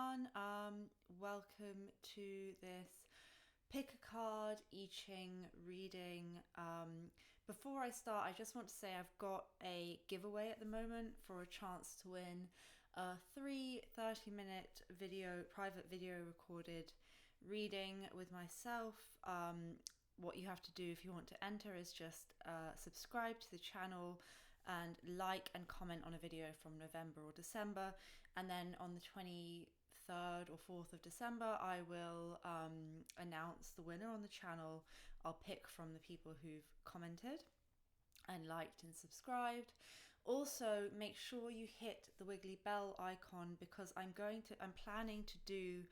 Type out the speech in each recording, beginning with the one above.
everyone. Welcome to this pick a card I Ching reading. Before I start, I just want to say I've got a giveaway at the moment for a chance to win a 30-minute private video recorded reading with myself. What you have to do if you want to enter is just subscribe to the channel and like and comment on a video from November or December, and then on the 23rd or 4th of December I will announce the winner on the channel. I'll pick from the people who've commented and liked and subscribed. Also, make sure you hit the wiggly bell icon, because I'm planning to do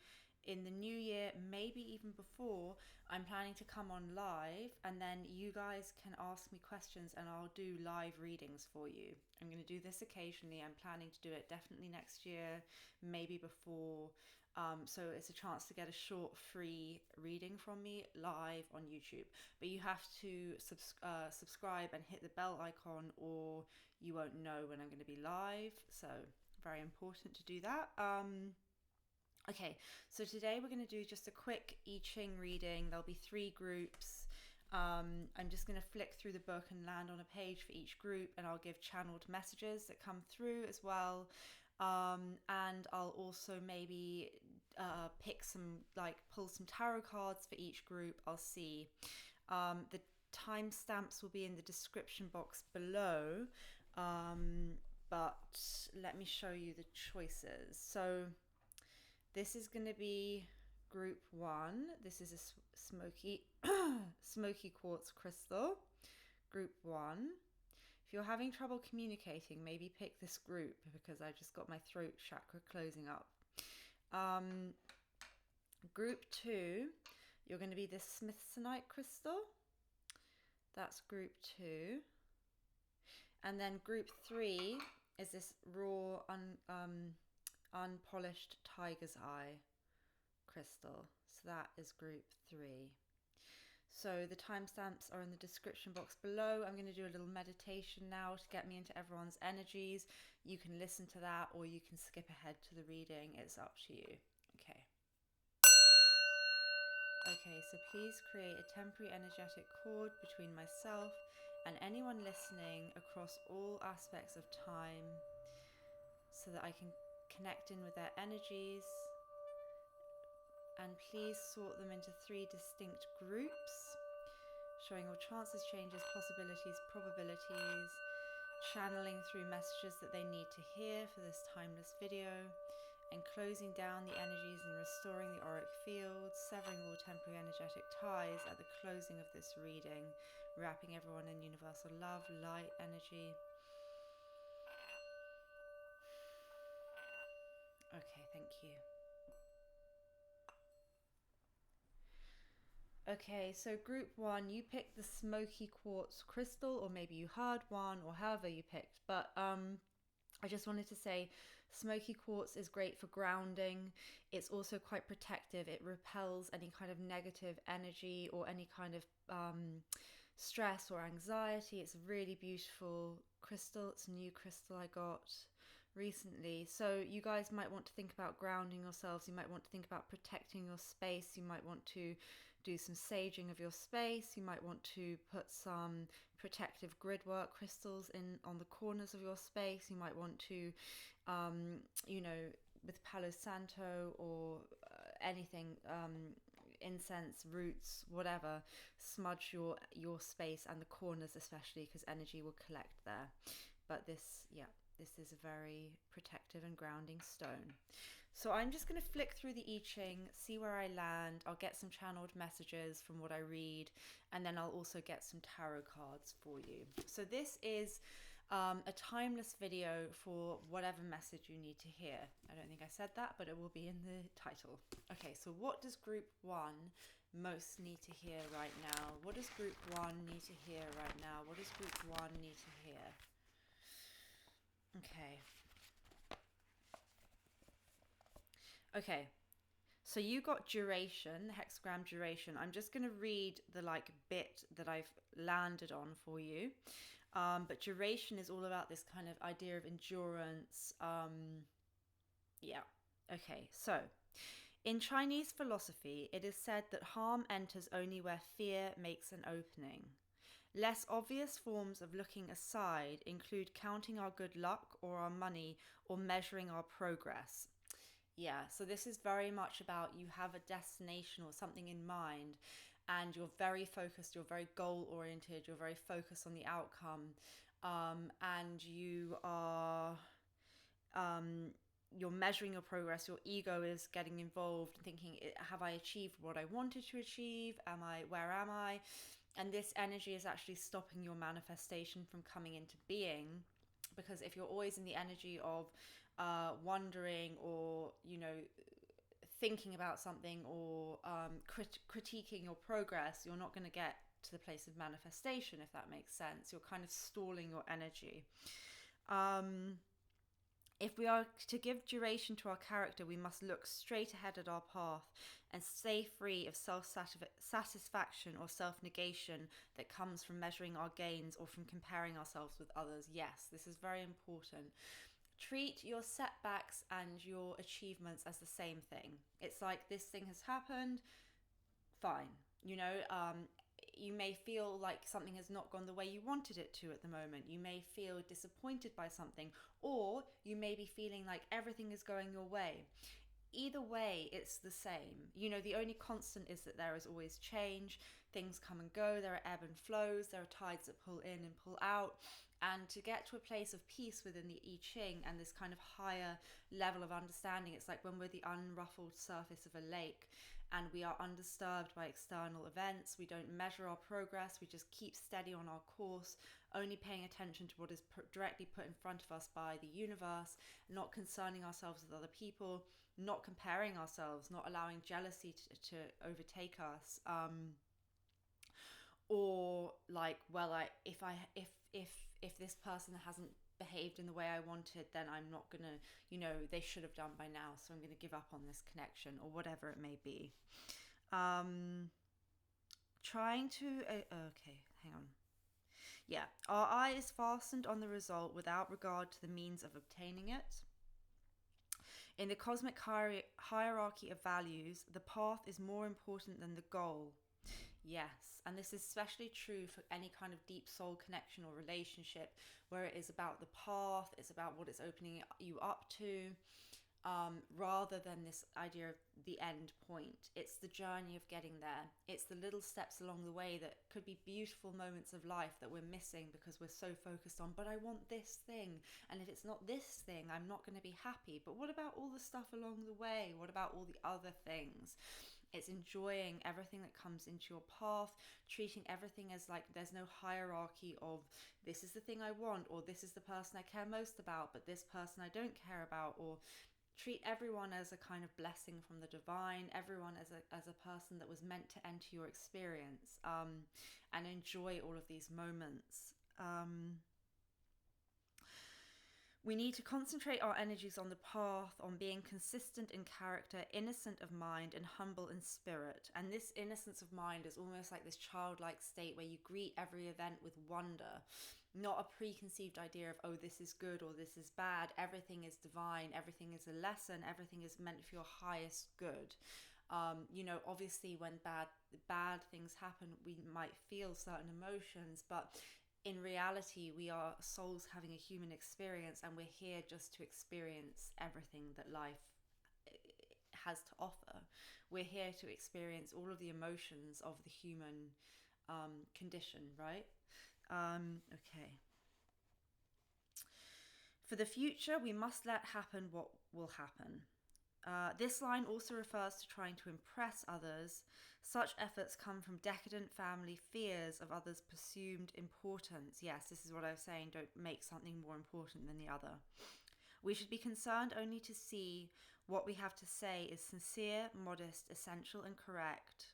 in the new year, maybe even before, I'm planning to come on live, and then you guys can ask me questions and I'll do live readings for you. I'm going to do this occasionally. I'm planning to do it definitely next year, maybe before. So it's a chance to get a short free reading from me live on YouTube. But you have to subscribe and hit the bell icon, or you won't know when I'm going to be live. So very important to do that. Okay, so today we're going to do just a quick I Ching reading. There'll be 3 groups. I'm just going to flick through the book and land on a page for each group, and I'll give channeled messages that come through as well. And I'll also maybe pull some tarot cards for each group. I'll see. The timestamps will be in the description box below, but let me show you the choices. So this is going to be group 1. This is a smoky quartz crystal. Group 1. If you're having trouble communicating, maybe pick this group, because I just got my throat chakra closing up. Group 2, you're going to be the Smithsonite crystal. That's group 2. And then group 3 is this raw, unpolished tiger's eye crystal. So that is group 3. So the timestamps are in the description box below. I'm going to do a little meditation now to get me into everyone's energies. You can listen to that, or you can skip ahead to the reading. It's up to you. Okay, so please create a temporary energetic cord between myself and anyone listening across all aspects of time, so that I can connect in with their energies. And please sort them into 3 distinct groups, showing all chances, changes, possibilities, probabilities, channeling through messages that they need to hear for this timeless video, and closing down the energies and restoring the auric field, severing all temporary energetic ties at the closing of this reading, wrapping everyone in universal love, light, energy. Okay, thank you. Okay, so group 1, you picked the smoky quartz crystal, or maybe you heard one, or however you picked. But I just wanted to say smoky quartz is great for grounding. It's also quite protective. It repels any kind of negative energy or any kind of stress or anxiety. It's a really beautiful crystal. It's a new crystal I got recently. So you guys might want to think about grounding yourselves. You might want to think about protecting your space. You might want to do some saging of your space. You might want to put some protective gridwork crystals in on the corners of your space. You might want to, with Palo Santo or anything, incense, roots, whatever, smudge your space and the corners especially, because energy will collect there. But this is a very protective and grounding stone. So I'm just going to flick through the I Ching, see where I land. I'll get some channeled messages from what I read, and then I'll also get some tarot cards for you. So this is a timeless video for whatever message you need to hear. I don't think I said that, but it will be in the title. Okay, so what does group 1 most need to hear right now? What does group 1 need to hear right now? What does group 1 need to hear? Okay, so you got duration, the hexagram duration. I'm just going to read the bit that I've landed on for you. But duration is all about this kind of idea of endurance. Okay, so in Chinese philosophy, it is said that harm enters only where fear makes an opening. Less obvious forms of looking aside include counting our good luck or our money or measuring our progress. Yeah, so this is very much about you have a destination or something in mind, and you're very focused, you're very goal oriented, you're very focused on the outcome, and um, you're measuring your progress. Your ego is getting involved and thinking, have I achieved what I wanted to achieve? Where am I? And this energy is actually stopping your manifestation from coming into being, because if you're always in the energy of wondering, or thinking about something, or critiquing your progress, you're not going to get to the place of manifestation, if that makes sense. You're kind of stalling your energy. If we are to give duration to our character, we must look straight ahead at our path and stay free of self-satisfaction or self-negation that comes from measuring our gains or from comparing ourselves with others. Yes, this is very important. Treat your setbacks and your achievements as the same thing. It's like, this thing has happened, fine. You may feel like something has not gone the way you wanted it to at the moment. You may feel disappointed by something, or you may be feeling like everything is going your way. Either way, it's the same. The only constant is that there is always change. Things come and go. There are ebb and flows. There are tides that pull in and pull out. And to get to a place of peace within the I Ching and this kind of higher level of understanding, it's like when we're the unruffled surface of a lake and we are undisturbed by external events. We don't measure our progress. We just keep steady on our course, only paying attention to what is directly put in front of us by the universe, not concerning ourselves with other people, not comparing ourselves, not allowing jealousy to overtake us. Or like, well, if this person hasn't behaved in the way I wanted, then I'm not gonna, they should have done by now, so I'm gonna give up on this connection, or whatever it may be. Trying to okay, hang on. Yeah, our eye is fastened on the result without regard to the means of obtaining it. In the cosmic hierarchy of values, the path is more important than the goal. Yes, and this is especially true for any kind of deep soul connection or relationship, where it is about the path, it's about what it's opening you up to, rather than this idea of the end point. It's the journey of getting there. It's the little steps along the way that could be beautiful moments of life that we're missing because we're so focused on, but I want this thing, and if it's not this thing, I'm not going to be happy. But what about all the stuff along the way? What about all the other things? It's enjoying everything that comes into your path, treating everything as like there's no hierarchy of this is the thing I want, or this is the person I care most about, but this person I don't care about, or treat everyone as a kind of blessing from the divine, everyone as a person that was meant to enter your experience, and enjoy all of these moments. We need to concentrate our energies on the path, on being consistent in character, innocent of mind, and humble in spirit. And this innocence of mind is almost like this childlike state where you greet every event with wonder, not a preconceived idea of, oh, this is good or this is bad. Everything is divine. Everything is a lesson. Everything is meant for your highest good. Obviously when bad things happen, we might feel certain emotions, but in reality, we are souls having a human experience, and we're here just to experience everything that life has to offer. We're here to experience all of the emotions of the human condition, right? Okay. For the future, we must let happen what will happen. This line also refers to trying to impress others. Such efforts come from decadent family fears of others' presumed importance. Yes, this is what I was saying. Don't make something more important than the other. We should be concerned only to see what we have to say is sincere, modest, essential, and correct.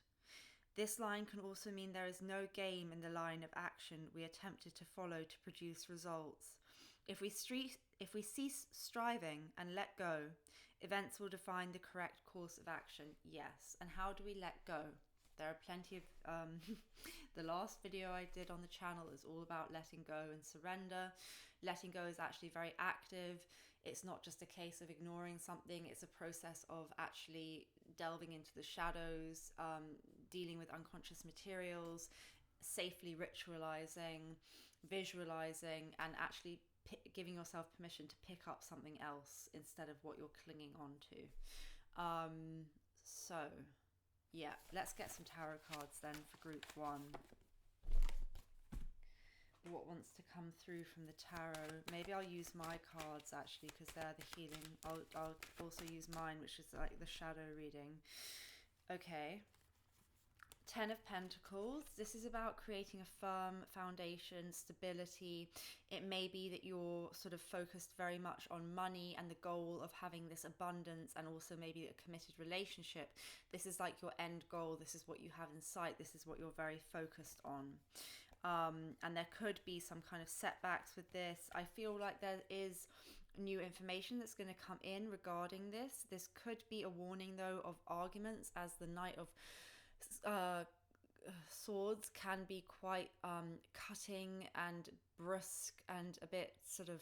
This line can also mean there is no game in the line of action we attempted to follow to produce results. If we cease striving and let go, events will define the correct course of action. Yes. And how do we let go? There are plenty of the last video I did on the channel is all about letting go and surrender. Letting go is actually very active. It's not just a case of ignoring something, it's a process of actually delving into the shadows, dealing with unconscious materials, safely ritualizing, visualizing, and actually giving yourself permission to pick up something else instead of what you're clinging on to. So, yeah, let's get some tarot cards then for group 1. What wants to come through from the tarot? Maybe I'll use my cards actually, because they're the healing. I'll also use mine, which is like the shadow reading. Okay. 10 of Pentacles. This is about creating a firm foundation, stability. It may be that you're sort of focused very much on money and the goal of having this abundance, and also maybe a committed relationship. This is like your end goal. This is what you have in sight. This is what you're very focused on. And there could be some kind of setbacks with this. I feel like there is new information that's going to come in regarding this. This could be a warning, though, of arguments, as the Knight of Swords can be quite cutting and brusque and a bit sort of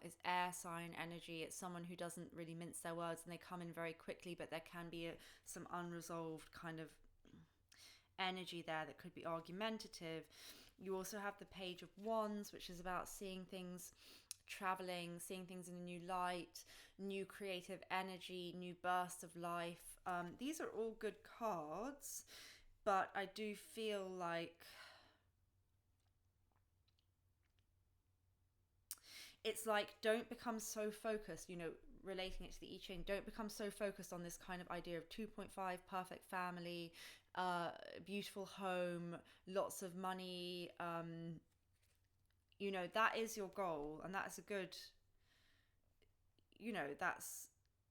is air sign energy. It's someone who doesn't really mince their words, and they come in very quickly, but there can be some unresolved kind of energy there that could be argumentative. You also have the Page of Wands, which is about seeing things, traveling, seeing things in a new light, new creative energy, new bursts of life. These are all good cards, but I do feel like it's like, don't become so focused, relating it to the I Ching, don't become so focused on this kind of idea of 2.5, perfect family, beautiful home, lots of money. That is your goal, and that's a good,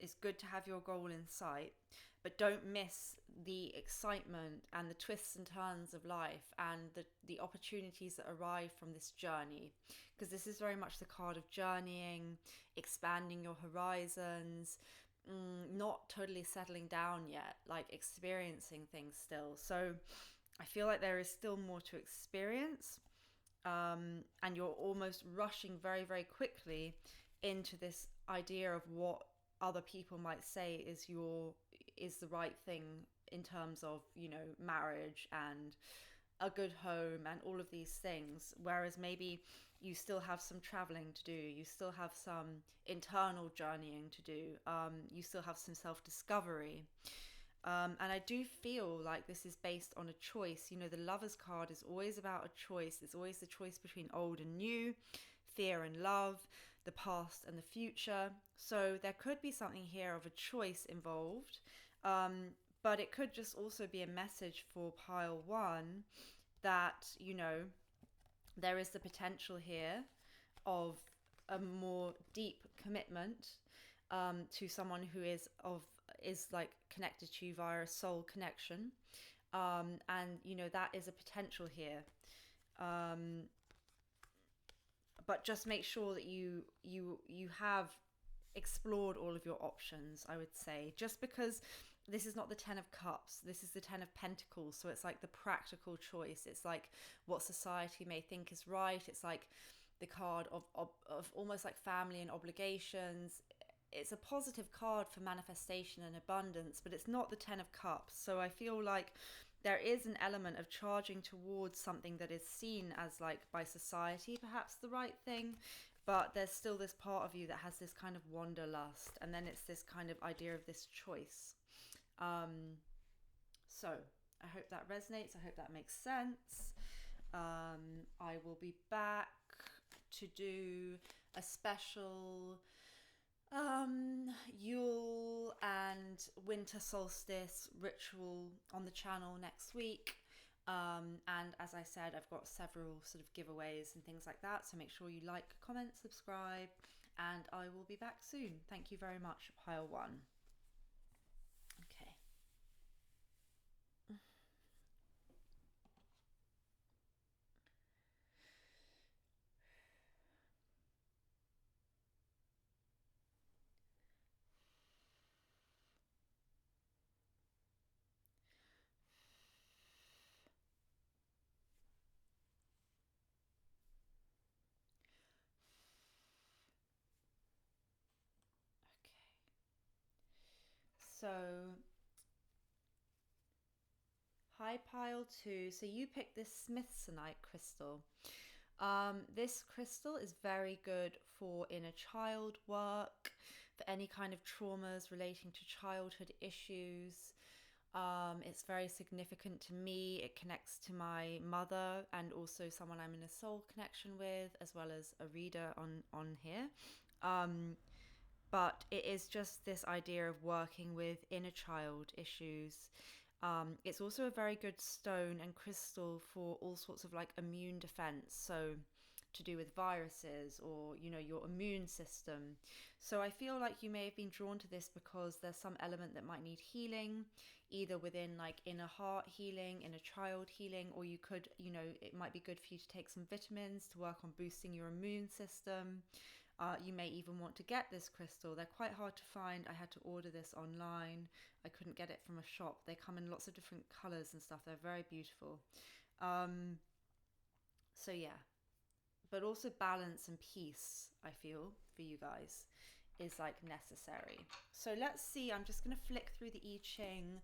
it's good to have your goal in sight, but don't miss the excitement and the twists and turns of life and the opportunities that arrive from this journey, because this is very much the card of journeying, expanding your horizons, not totally settling down yet, like experiencing things still. So I feel like there is still more to experience, and you're almost rushing very, very quickly into this idea of what other people might say is the right thing in terms of, marriage and a good home and all of these things, whereas maybe you still have some traveling to do, you still have some internal journeying to do, you still have some self-discovery. And I do feel like this is based on a choice. The Lover's card is always about a choice. It's always the choice between old and new, fear and love, the past and the future. So there could be something here of a choice involved, but it could just also be a message for pile 1 that, there is the potential here of a more deep commitment to someone who is like connected to you via a soul connection, and that is a potential here, but just make sure that you have explored all of your options, I would say. Just because this is not the 10 of Cups, this is the 10 of Pentacles, so it's like the practical choice. It's like what society may think is right. It's like the card of almost like family and obligations. It's a positive card for manifestation and abundance, but it's not the 10 of Cups. So I feel like there is an element of charging towards something that is seen as, like, by society perhaps the right thing, but there's still this part of you that has this kind of wanderlust, and then it's this kind of idea of this choice. So I hope that resonates. I hope that makes sense. I will be back to do a special Yule and winter solstice ritual on the channel next week, and as I said, I've got several sort of giveaways and things like that, so make sure you like, comment, subscribe, and I will be back soon. Thank you very much, pile 1. Okay. So, hi Pile 2. So you picked this SMITHSONITE crystal. This crystal is very good for inner child work, for any kind of traumas relating to childhood issues. It's very significant to me. It connects to my mother and also someone I'm in a soul connection with, as well as a reader on here. But it is just this idea of working with inner child issues. It's also a very good stone and crystal for all sorts of like immune defense. So to do with viruses or, you know, your immune system. So I feel like you may have been drawn to this because there's some element that might need healing, either within like inner heart healing, inner child healing, or you could, you know, it might be good for you to take some vitamins to work on boosting your immune system. You may even want to get this crystal. They're quite hard to find. I had to order this online. I couldn't get it from a shop. They come in lots of different colors and stuff. They're very beautiful. So yeah, but also balance and peace, I feel, for you guys is like necessary. So let's see. I'm just going to flick through the I Ching,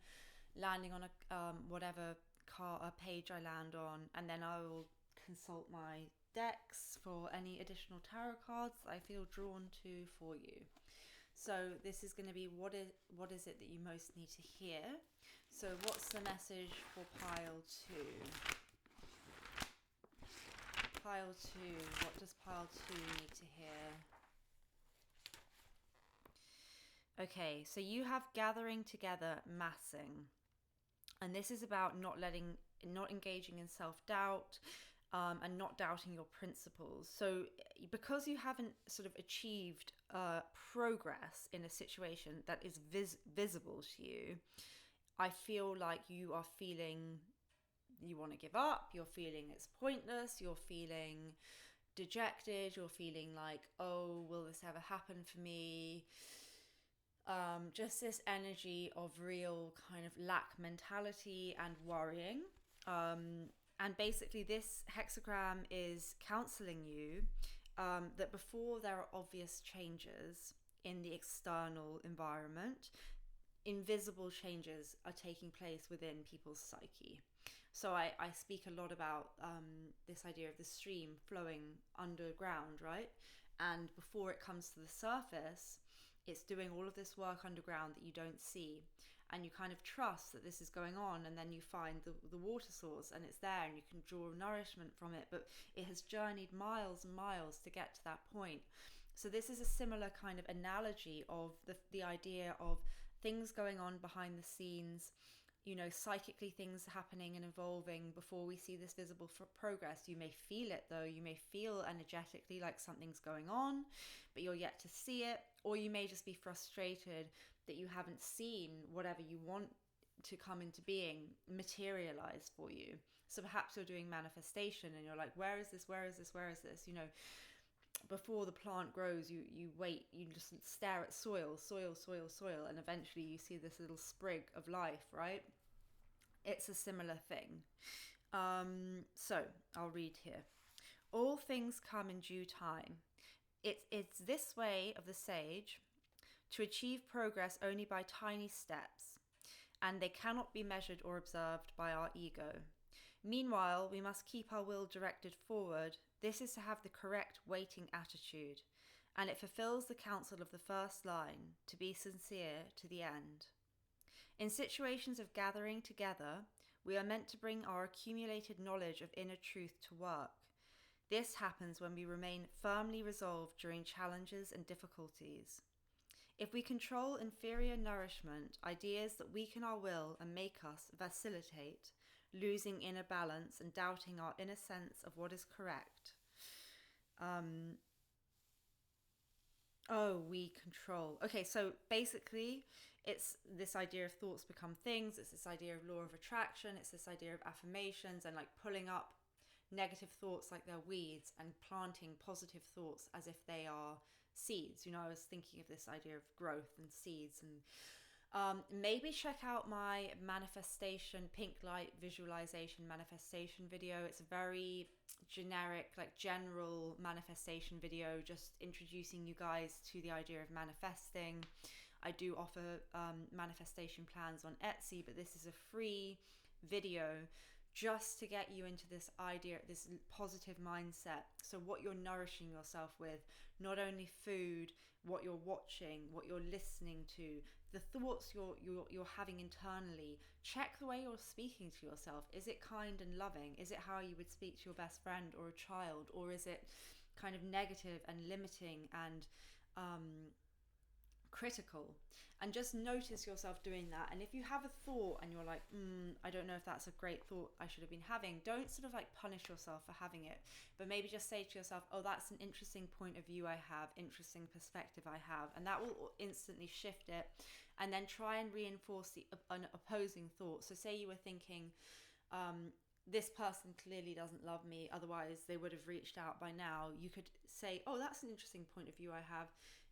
landing on a whatever page I land on, and then I will consult my decks for any additional tarot cards I feel drawn to for you. So this is going to be what is it that you most need to hear. So what's the message for pile 2? Pile 2, what does pile 2 need to hear? Okay, so you have gathering together, massing. And this is about not engaging in self-doubt, and not doubting your principles. So because you haven't sort of achieved progress in a situation that is visible to you, I feel like you are feeling you want to give up, you're feeling it's pointless, you're feeling dejected, you're feeling like, oh, will this ever happen for me? Just this energy of real kind of lack mentality and worrying. And basically this hexagram is counseling you that before there are obvious changes in the external environment, invisible changes are taking place within people's psyche. So I speak a lot about this idea of the stream flowing underground, right? And before it comes to the surface, it's doing all of this work underground that you don't see. And you kind of trust that this is going on, and then you find the water source and it's there and you can draw nourishment from it, but it has journeyed miles and miles to get to that point. So this is a similar kind of analogy of the idea of things going on behind the scenes, you know, psychically things happening and evolving before we see this visible progress. You may feel it though, you may feel energetically like something's going on, but you're yet to see it, or you may just be frustrated that you haven't seen whatever you want to come into being materialize for you. So perhaps you're doing manifestation and you're like, where is this, where is this, where is this? You know, before the plant grows, you wait, you just stare at soil, and eventually you see this little sprig of life, right? It's a similar thing. So I'll read here. All things come in due time. It's this way of the sage to achieve progress only by tiny steps, and they cannot be measured or observed by our ego. Meanwhile, we must keep our will directed forward. This is to have the correct waiting attitude, and it fulfills the counsel of the first line, to be sincere to the end. In situations of gathering together, we are meant to bring our accumulated knowledge of inner truth to work. This happens when we remain firmly resolved during challenges and difficulties. If we control inferior nourishment, ideas that weaken our will and make us vacillate, losing inner balance and doubting our inner sense of what is correct. We control. Okay, so basically it's this idea of thoughts become things. It's this idea of law of attraction. It's this idea of affirmations and like pulling up negative thoughts like they're weeds and planting positive thoughts as if they are seeds. You know, I was thinking of this idea of growth and seeds. And maybe check out my manifestation, pink light visualization manifestation video. It's a very generic, like general manifestation video, just introducing you guys to the idea of manifesting. I do offer manifestation plans on Etsy, but this is a free video just to get you into this idea, this positive mindset. So what you're nourishing yourself with, not only food, what you're watching, what you're listening to, the thoughts you're having internally. Check the way you're speaking to yourself. Is it kind and loving? Is it how you would speak to your best friend or a child? Or is it kind of negative and limiting and critical? And just notice yourself doing that. And if you have a thought and you're like, I don't know if that's a great thought I should have been having, don't sort of like punish yourself for having it, but maybe just say to yourself, oh, that's an interesting point of view I have, interesting perspective I have, and that will instantly shift it. And then try and reinforce an opposing thought. So say you were thinking, this person clearly doesn't love me, otherwise they would have reached out by now. You could say, oh, that's an interesting point of view I have,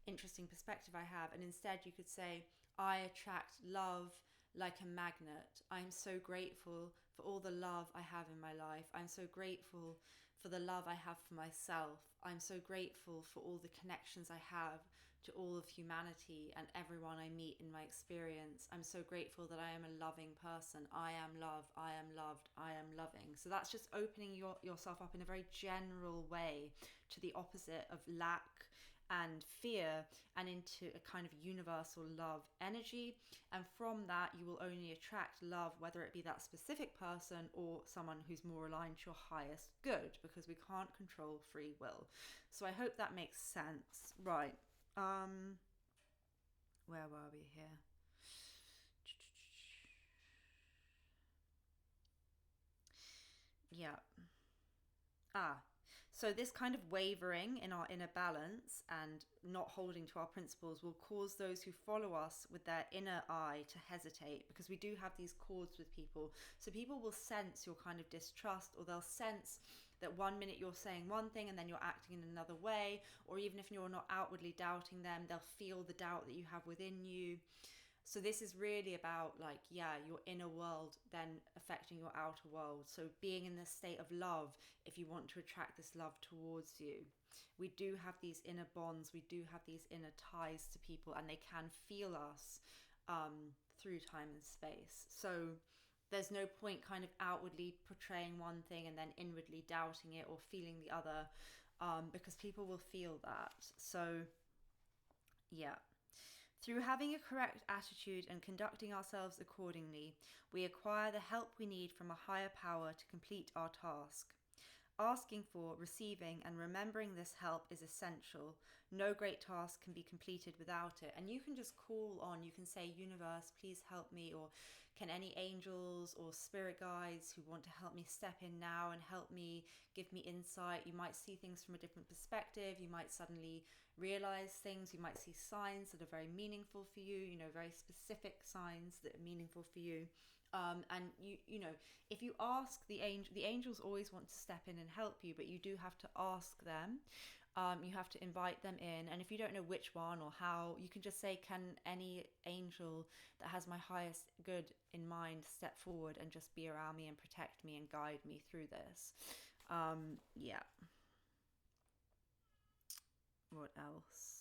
interesting perspective I have. And instead you could say, I attract love like a magnet. I'm so grateful for all the love I have in my life. I'm so grateful for the love I have for myself. I'm so grateful for all the connections I have to all of humanity and everyone I meet in my experience. I'm so grateful that I am a loving person. I am love. I am loved. I am loving. So that's just opening yourself up in a very general way to the opposite of lack and fear, and into a kind of universal love energy. And from that you will only attract love, whether it be that specific person or someone who's more aligned to your highest good, because we can't control free will. So I hope that makes sense. Right, where were we here? Yeah. So this kind of wavering in our inner balance and not holding to our principles will cause those who follow us with their inner eye to hesitate, because we do have these cords with people. So people will sense your kind of distrust, or they'll sense that 1 minute you're saying one thing and then you're acting in another way, or even if you're not outwardly doubting them, they'll feel the doubt that you have within you. So this is really about your inner world then affecting your outer world. So being in this state of love, if you want to attract this love towards you. We do have these inner bonds, we do have these inner ties to people, and they can feel us through time and space. So there's no point kind of outwardly portraying one thing and then inwardly doubting it or feeling the other, because people will feel that. So yeah. Through having a correct attitude and conducting ourselves accordingly, we acquire the help we need from a higher power to complete our task. Asking for, receiving, and remembering this help is essential. No great task can be completed without it. And you can just call on, you can say, universe, please help me, or can any angels or spirit guides who want to help me step in now and help me, give me insight. You might see things from a different perspective. You might suddenly realize things. You might see signs that are very meaningful for you, very specific signs that are meaningful for you. And you know, if you ask the angels always want to step in and help you, but you do have to ask them. You have to invite them in, and if you don't know which one or how, you can just say, can any angel that has my highest good in mind step forward and just be around me and protect me and guide me through this. Yeah. What else?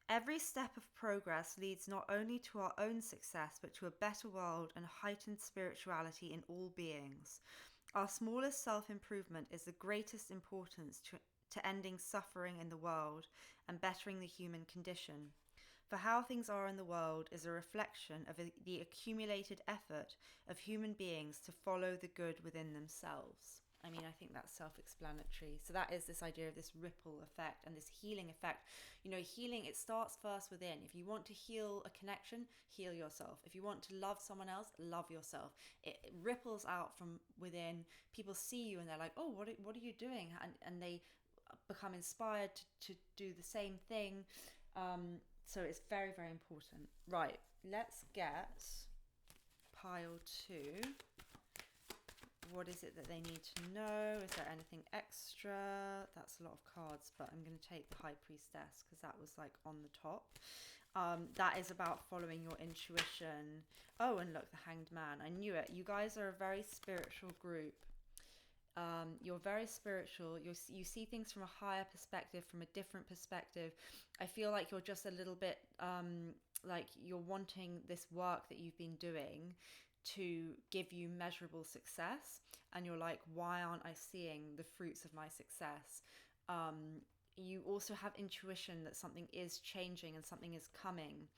Every step of progress leads not only to our own success, but to a better world and heightened spirituality in all beings. Our smallest self-improvement is the greatest importance to ending suffering in the world and bettering the human condition. For how things are in the world is a reflection of the accumulated effort of human beings to follow the good within themselves. I mean, I think that's self-explanatory. So that is this idea of this ripple effect and this healing effect. Healing, it starts first within. If you want to heal a connection, heal yourself. If you want to love someone else, love yourself. It ripples out from within. People see you and they're like, oh, what are you doing? And they become inspired to do the same thing. So it's very, very important. Right, let's get pile 2. What is it that they need to know? Is there anything extra? That's a lot of cards, but I'm going to take the High Priestess because that was like on the top. That is about following your intuition. Oh, and look, the Hanged Man. I knew it. You guys are a very spiritual group. You're very spiritual. You see things from a higher perspective, from a different perspective. I feel like you're just a little bit like you're wanting this work that you've been doing to give you measurable success, and you're like, why aren't I seeing the fruits of my success? You also have intuition that something is changing and something is coming,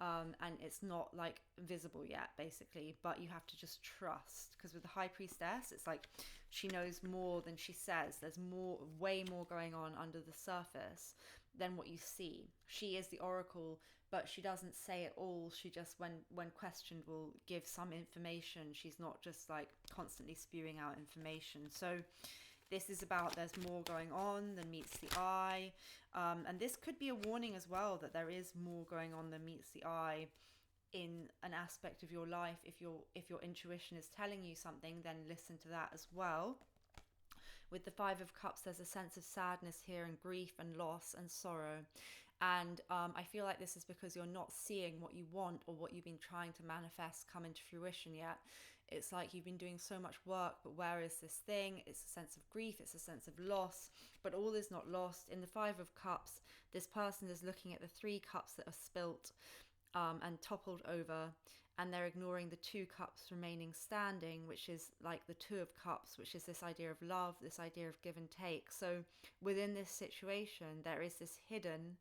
and it's not like visible yet, basically, but you have to just trust, because with the high priestess, it's like she knows more than she says. There's way more going on under the surface than what you see. She is the oracle, but she doesn't say it all. She just, when questioned, will give some information. She's not just like constantly spewing out information. So this is about, there's more going on than meets the eye. And this could be a warning as well, that there is more going on than meets the eye in an aspect of your life. If your intuition is telling you something, then listen to that as well. With the Five of Cups, there's a sense of sadness here, and grief and loss and sorrow. And I feel like this is because you're not seeing what you want or what you've been trying to manifest come into fruition yet. It's like you've been doing so much work, but where is this thing? It's a sense of grief, it's a sense of loss, but all is not lost. In the Five of Cups, this person is looking at the 3 cups that are spilt and toppled over, and they're ignoring the 2 cups remaining standing, which is like the 2 of Cups, which is this idea of love, this idea of give and take. So within this situation, there is this hidden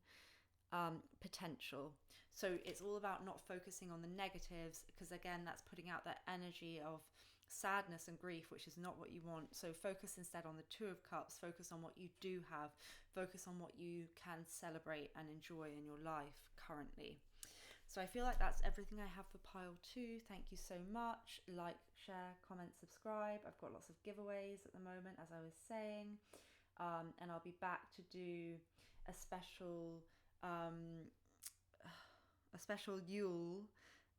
potential. So it's all about not focusing on the negatives, because again, that's putting out that energy of sadness and grief, which is not what you want. So focus instead on the 2 of Cups. Focus on what you do have. Focus on what you can celebrate and enjoy in your life currently. So I feel like that's everything I have for pile 2. Thank you so much. Like, share, comment, subscribe. I've got lots of giveaways at the moment, as I was saying, and I'll be back to do a special Yule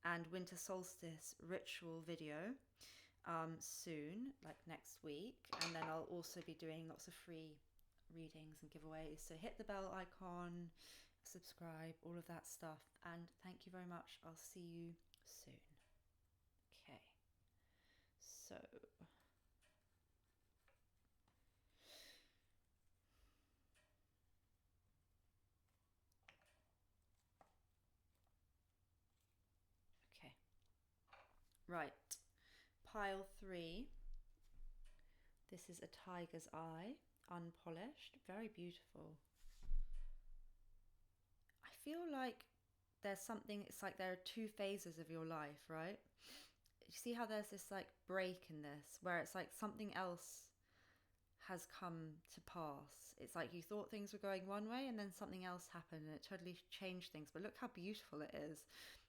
and winter solstice ritual video soon, like next week, and then I'll also be doing lots of free readings and giveaways. So hit the bell icon, subscribe, all of that stuff, and thank you very much. I'll see you soon. Okay, so okay, right, pile 3. This is a tiger's eye, unpolished, very beautiful. I feel like there's something, it's like there are 2 phases of your life, right? You see how there's this like break in this, where it's like something else has come to pass. It's like you thought things were going one way, and then something else happened and it totally changed things. But look how beautiful it is.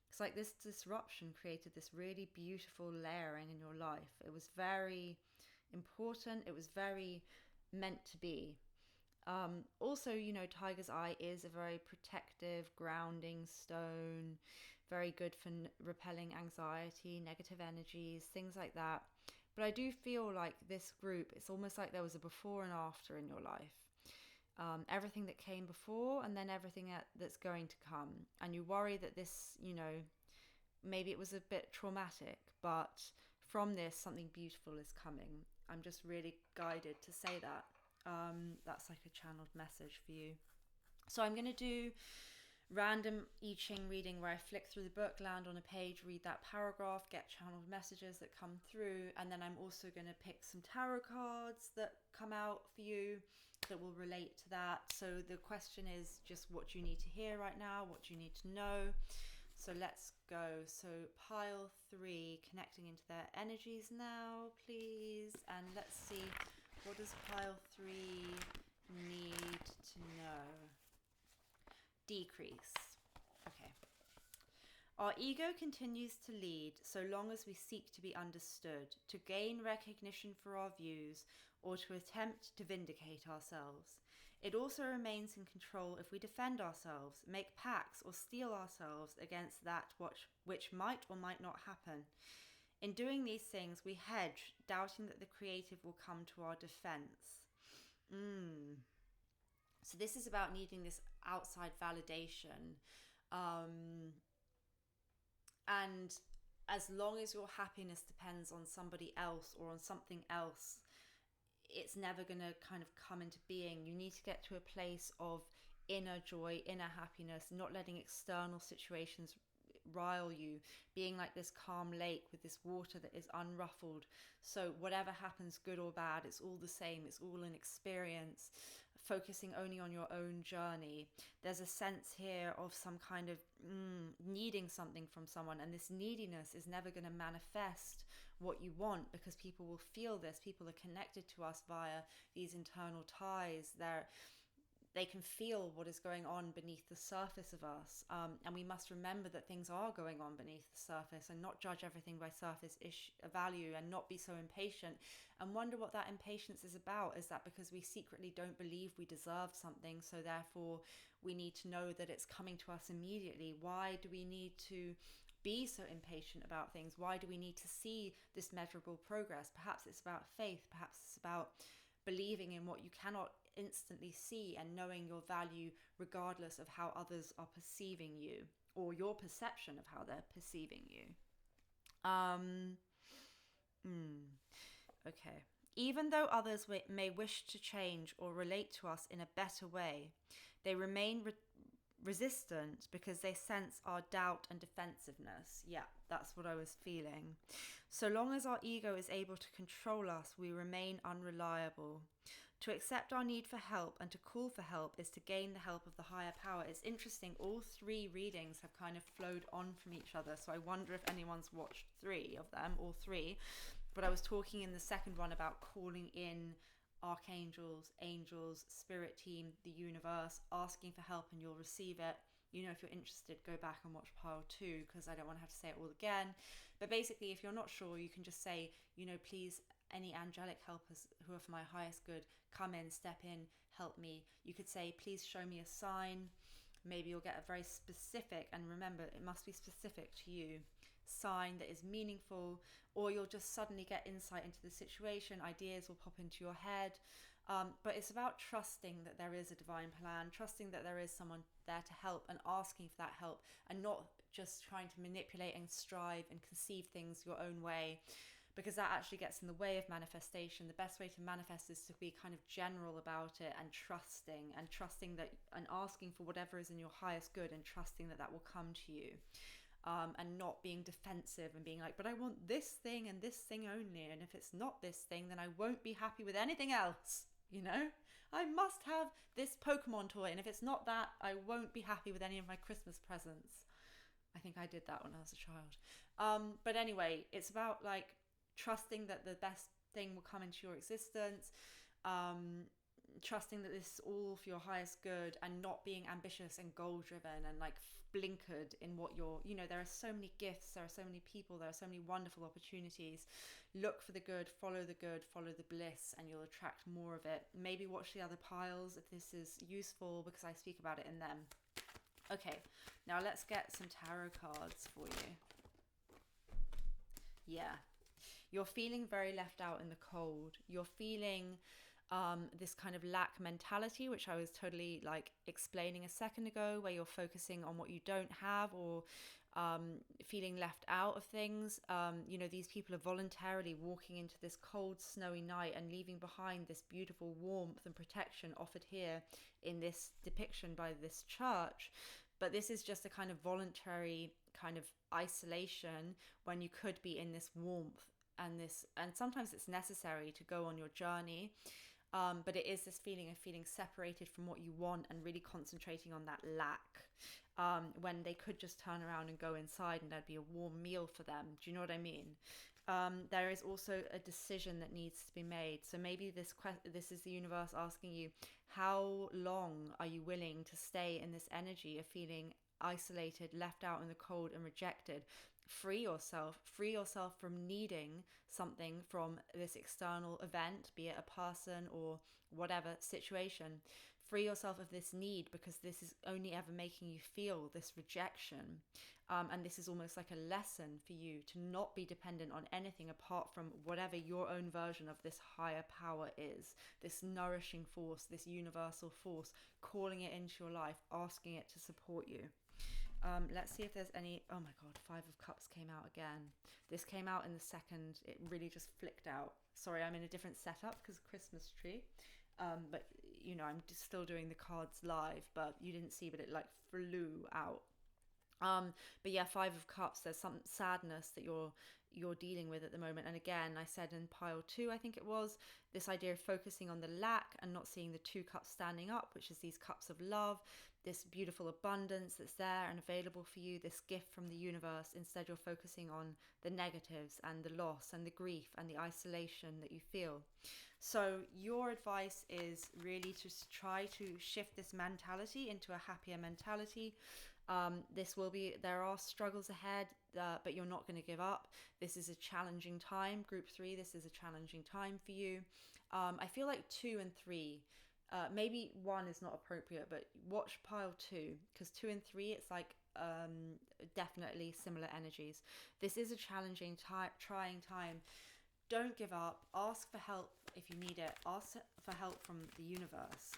It's like this disruption created this really beautiful layering in your life. It was very important. It was very meant to be. Also, you know, tiger's eye is a very protective, grounding stone, very good for repelling anxiety, negative energies, things like that. But I do feel like this group, it's almost like there was a before and after in your life. Everything that came before, and then everything that's going to come. And you worry that this, you know, maybe it was a bit traumatic, but from this, something beautiful is coming. I'm just really guided to say that. That's like a channeled message for you. So I'm going to do random I Ching reading where I flick through the book, land on a page, read that paragraph, get channeled messages that come through, and then I'm also going to pick some tarot cards that come out for you that will relate to that. So the question is just what you need to hear right now, what you need to know. So let's go. So pile 3, connecting into their energies now, please. And let's see, what does pile 3 need to know? Decrease. Okay. Our ego continues to lead so long as we seek to be understood, to gain recognition for our views, or to attempt to vindicate ourselves. It also remains in control if we defend ourselves, make pacts, or steel ourselves against that which might or might not happen. In doing these things, we hedge, doubting that the creative will come to our defense. So this is about needing this outside validation. And as long as your happiness depends on somebody else or on something else, it's never going to kind of come into being. You need to get to a place of inner joy, inner happiness, not letting external situations rile you, being like this calm lake with this water that is unruffled. So whatever happens, good or bad, it's all the same. It's all an experience. Focusing only on your own journey. There's a sense here of some kind of needing something from someone, and this neediness is never going to manifest what you want, because people will feel this. People are connected to us via these internal ties. They can feel what is going on beneath the surface of us, and we must remember that things are going on beneath the surface, and not judge everything by surface value, and not be so impatient and wonder what that impatience is about. Is that because we secretly don't believe we deserve something, so therefore we need to know that it's coming to us immediately? Why do we need to be so impatient about things? Why do we need to see this measurable progress? Perhaps it's about faith. Perhaps it's about believing in what you cannot instantly see, and knowing your value regardless of how others are perceiving you, or your perception of how they're perceiving you. Okay. Even though others may wish to change or relate to us in a better way, they remain resistant because they sense our doubt and defensiveness. Yeah, that's what I was feeling. So long as our ego is able to control us, we remain unreliable. To accept our need for help and to call for help is to gain the help of the higher power. It's interesting, all three readings have kind of flowed on from each other. So I wonder if anyone's watched three of them, all three. But I was talking in the second one about calling in archangels, angels, spirit team, the universe, asking for help, and you'll receive it. You know, if you're interested, go back and watch pile 2, because I don't want to have to say it all again. But basically, if you're not sure, you can just say, you know, please, any angelic helpers who are for my highest good, come in, step in, help me. You could say, please show me a sign. Maybe you'll get a very specific, and remember, it must be specific to you, sign that is meaningful, or you'll just suddenly get insight into the situation. Ideas will pop into your head. But it's about trusting that there is a divine plan, trusting that there is someone there to help, and asking for that help, and not just trying to manipulate and strive and conceive things your own way, because that actually gets in the way of manifestation. The best way to manifest is to be kind of general about it, and trusting that, and asking for whatever is in your highest good, and trusting that that will come to you. And not being defensive and being like, but I want this thing and this thing only, and if it's not this thing, then I won't be happy with anything else. You know, I must have this Pokemon toy, and if it's not that, I won't be happy with any of my Christmas presents. I think I did that when I was a child. But anyway, it's about like trusting that the best thing will come into your existence, trusting that this is all for your highest good, and not being ambitious and goal driven and like blinkered in what you're, you know, there are so many gifts, there are so many people, there are so many wonderful opportunities. Look for the good, follow the bliss, and you'll attract more of it. Maybe watch the other piles if this is useful, because I speak about it in them. Okay, now let's get some tarot cards for you. Yeah, you're feeling very left out in the cold. You're feeling this kind of lack mentality, which I was totally like explaining a second ago, where you're focusing on what you don't have, or feeling left out of things. You know, these people are voluntarily walking into this cold, snowy night and leaving behind this beautiful warmth and protection offered here in this depiction by this church. But this is just a kind of voluntary kind of isolation, when you could be in this warmth and this, and sometimes it's necessary to go on your journey. But it is this feeling of feeling separated from what you want, and really concentrating on that lack, when they could just turn around and go inside and there'd be a warm meal for them. Do you know what I mean? There is also a decision that needs to be made. So maybe this is the universe asking you, how long are you willing to stay in this energy of feeling isolated, left out in the cold, and rejected? Free yourself from needing something from this external event, be it a person or whatever situation. Free yourself of this need, because this is only ever making you feel this rejection. And this is almost like a lesson for you to not be dependent on anything apart from whatever your own version of this higher power is, this nourishing force, this universal force, calling it into your life, asking it to support you. Let's see if there's any. Oh my God, Five of Cups came out again. This came out in the second. It really just flicked out. Sorry, I'm in a different setup because of Christmas tree. But you know, I'm just still doing the cards live, but you didn't see, but it like flew out. But yeah, Five of Cups, there's some sadness that you're dealing with at the moment. And again, I said in pile 2, I think it was, this idea of focusing on the lack and not seeing the 2 cups standing up, which is these cups of love, this beautiful abundance that's there and available for you, this gift from the universe. Instead, you're focusing on the negatives and the loss and the grief and the isolation that you feel. So your advice is really to try to shift this mentality into a happier mentality. There are struggles ahead, but you're not going to give up. This is a challenging time. Group 3, this is a challenging time for you. I feel like 2 and 3, maybe 1 is not appropriate, but watch pile 2, because 2 and 3, it's like definitely similar energies. This is a challenging, trying time. Don't give up. Ask for help if you need it. Ask for help from the universe.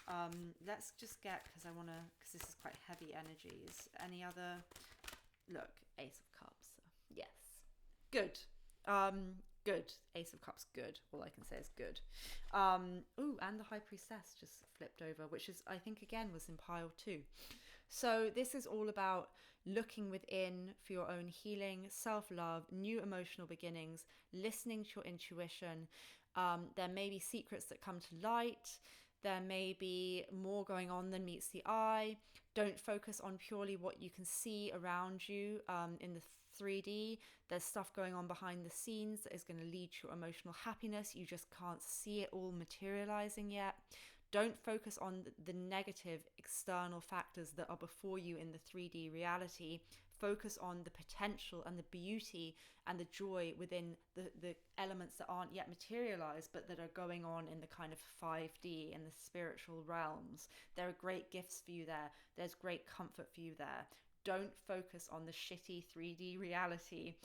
Let's just get, because this is quite heavy energies. Any other? Look, Ace of Cups. Yes. Good. Good. Ace of Cups, good. All I can say is good. Ooh, and the High Priestess just flipped over, which is, I think, again, was in pile 2. So this is all about looking within for your own healing, self-love, new emotional beginnings, listening to your intuition. There may be secrets that come to light. There may be more going on than meets the eye. Don't focus on purely what you can see around you in the 3D. There's stuff going on behind the scenes that is going to lead to emotional happiness. You just can't see it all materializing yet. Don't focus on the negative external factors that are before you in the 3D reality. Focus on the potential and the beauty and the joy within the elements that aren't yet materialized, but that are going on in the kind of 5D and the spiritual realms. There are great gifts for you there. There's great comfort for you there. Don't focus on the shitty 3D reality.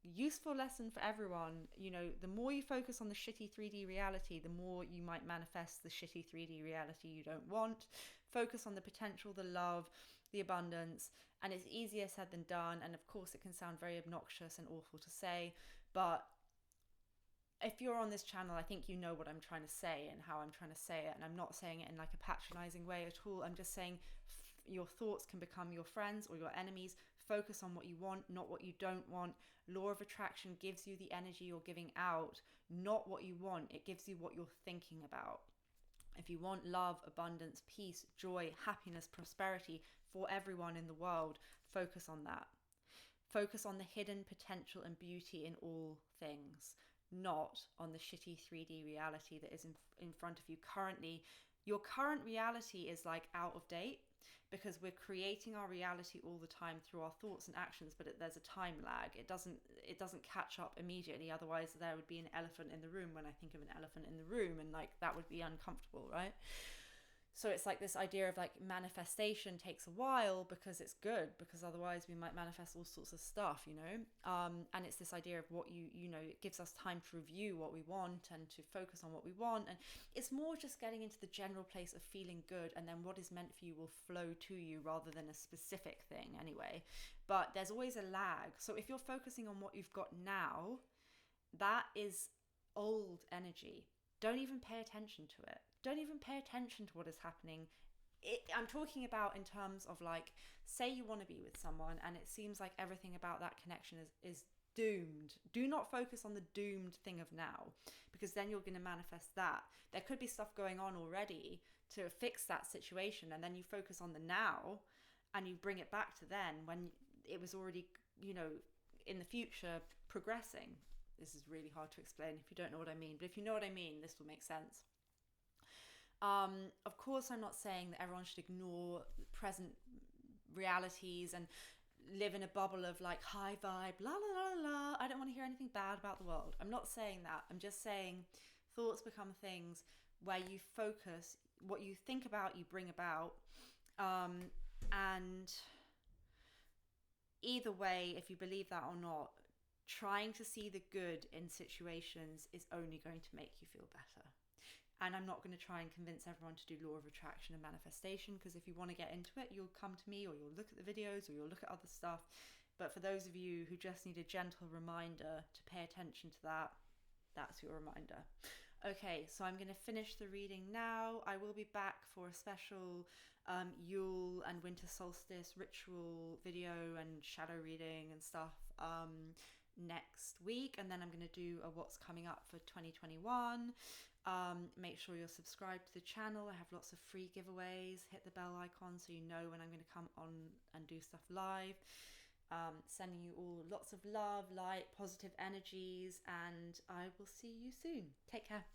Useful lesson for everyone. You know, the more you focus on the shitty 3D reality, the more you might manifest the shitty 3D reality you don't want. Focus on the potential, the love, the abundance, and it's easier said than done. And of course, it can sound very obnoxious and awful to say, but if you're on this channel, I think you know what I'm trying to say and how I'm trying to say it. And I'm not saying it in like a patronizing way at all. I'm just saying your thoughts can become your friends or your enemies. Focus on what you want, not what you don't want. Law of attraction gives you the energy you're giving out, not what you want. It gives you what you're thinking about. If you want love, abundance, peace, joy, happiness, prosperity for everyone in the world, focus on that. Focus on the hidden potential and beauty in all things, not on the shitty 3D reality that is in front of you currently. Your current reality is like out of date, because we're creating our reality all the time through our thoughts and actions, but there's a time lag. It doesn't catch up immediately. Otherwise, there would be an elephant in the room when I think of an elephant in the room, and like that would be uncomfortable, right? So it's like this idea of like manifestation takes a while because it's good, because otherwise we might manifest all sorts of stuff, you know? And it's this idea of what you know, it gives us time to review what we want and to focus on what we want. And it's more just getting into the general place of feeling good, and then what is meant for you will flow to you rather than a specific thing anyway. But there's always a lag. So if you're focusing on what you've got now, that is old energy. Don't even pay attention to it. Don't even pay attention to what is happening. I'm talking about in terms of like, say you want to be with someone and it seems like everything about that connection is doomed. Do not focus on the doomed thing of now, because then you're going to manifest that. There could be stuff going on already to fix that situation, and then you focus on the now and you bring it back to then when it was already, you know, in the future progressing. This is really hard to explain if you don't know what I mean, but if you know what I mean, this will make sense. Of course, I'm not saying that everyone should ignore present realities and live in a bubble of like high vibe, la la la la. I don't want to hear anything bad about the world. I'm not saying that. I'm just saying thoughts become things where you focus, what you think about, you bring about. And either way, if you believe that or not, trying to see the good in situations is only going to make you feel better. And I'm not going to try and convince everyone to do law of attraction and manifestation, because if you want to get into it, you'll come to me, or you'll look at the videos, or you'll look at other stuff. But for those of you who just need a gentle reminder to pay attention to that, that's your reminder. Okay, so I'm going to finish the reading now. I will be back for a special Yule and winter solstice ritual video and shadow reading and stuff next week, and then I'm going to do a what's coming up for 2021. Make sure you're subscribed to the channel. I have lots of free giveaways. Hit the bell icon so you know when I'm going to come on and do stuff live. Sending you all lots of love, light, positive energies, and I will see you soon. Take care.